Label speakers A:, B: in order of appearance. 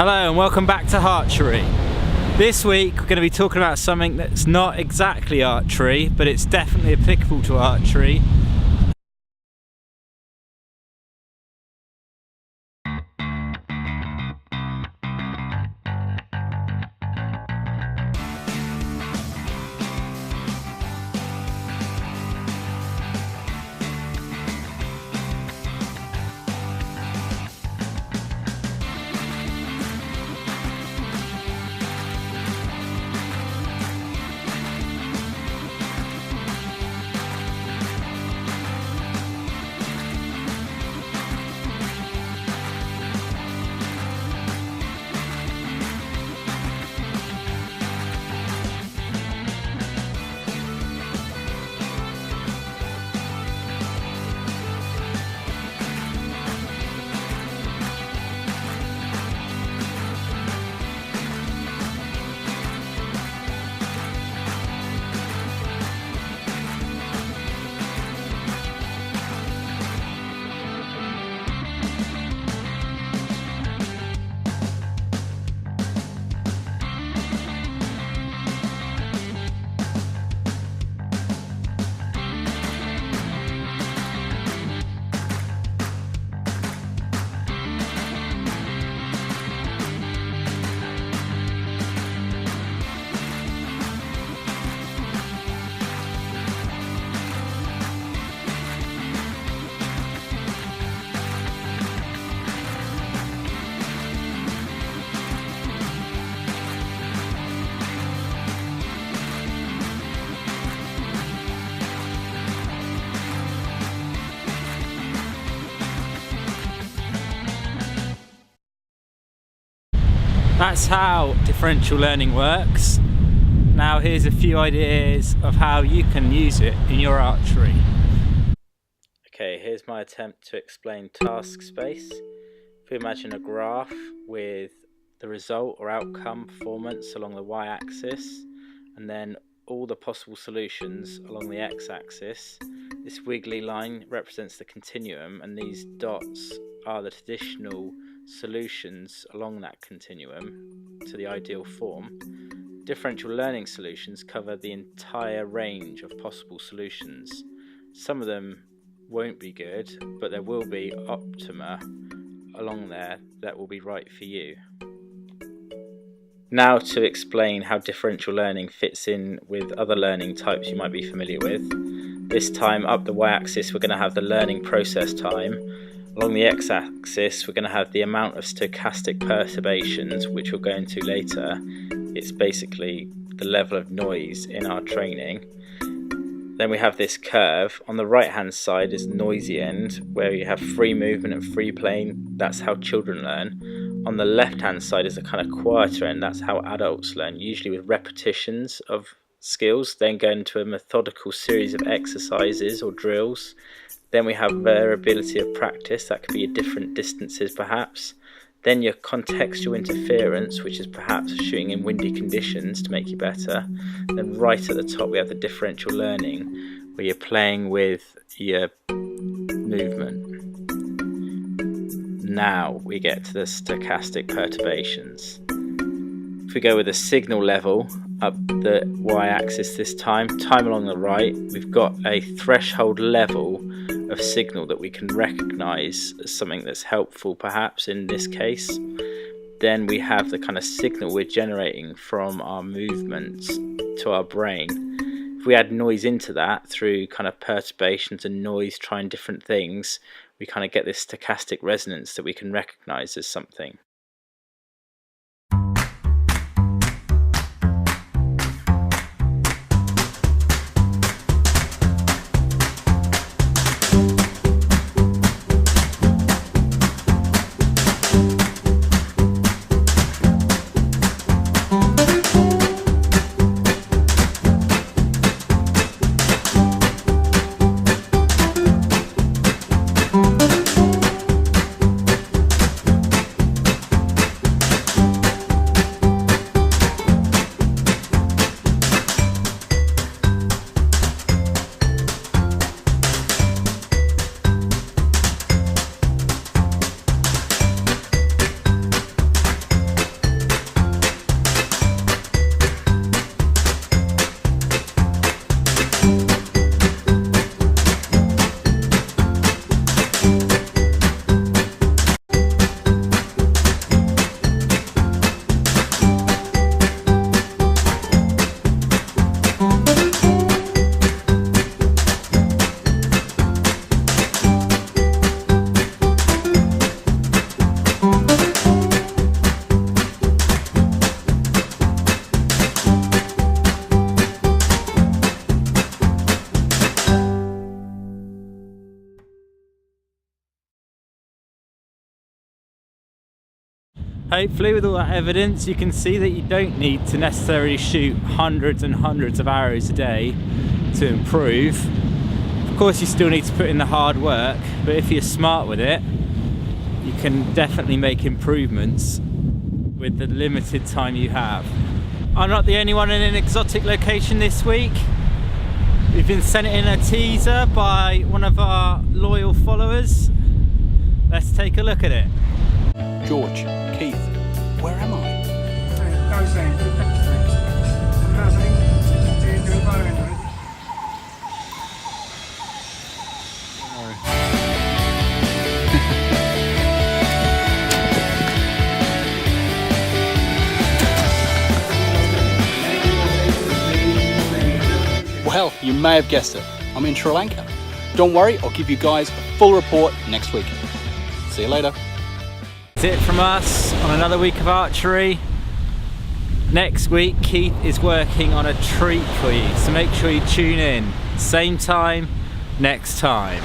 A: Hello and welcome back to HArchery. This week we're going to be talking about something that's not exactly archery, but it's definitely applicable to archery. That's how differential learning works. Now here's a few ideas of how you can use it in your archery. Okay, here's my attempt to explain task space. If we imagine a graph with the result or outcome performance along the y-axis and then all the possible solutions along the x-axis, this wiggly line represents the continuum and these dots are the traditional solutions along that continuum to the ideal form. Differential learning solutions cover the entire range of possible solutions. Some of them won't be good, but there will be optima along there that will be right for you. Now to explain how differential learning fits in with other learning types you might be familiar with. This time up the y-axis we're going to have the learning process time. Along the x-axis we're going to have the amount of stochastic perturbations, which we'll go into later. It's basically the level of noise in our training. Then we have this curve. On the right hand side is the noisy end, where you have free movement and free playing. That's how children learn. On the left hand side is the kind of quieter end. That's how adults learn, usually with repetitions of skills, then go into a methodical series of exercises or drills. Then we have variability of practice, that could be at different distances perhaps. Then your contextual interference, which is perhaps shooting in windy conditions to make you better. Then right at the top we have the differential learning, where you're playing with your movement. Now we get to the stochastic perturbations. If we go with a signal level up the y-axis this time along the right, we've got a threshold level of signal that we can recognize as something that's helpful perhaps in this case. Then we have the kind of signal we're generating from our movements to our brain. If we add noise into that through kind of perturbations and noise, trying different things, we kind of get this stochastic resonance that we can recognize as something. Hopefully with all that evidence you can see that you don't need to necessarily shoot hundreds and hundreds of arrows a day to improve. Of course you still need to put in the hard work, but if you're smart with it, you can definitely make improvements with the limited time you have. I'm not the only one in an exotic location this week. We've been sent in a teaser by one of our loyal followers. Let's take a look at it.
B: George, Keith, where am I? Well, you may have guessed it. I'm in Sri Lanka. Don't worry, I'll give you guys a full report next week. See you later.
A: That's it from us on another week of archery. Next week Keith is working on a treat for you, so make sure you tune in. Same time, next time.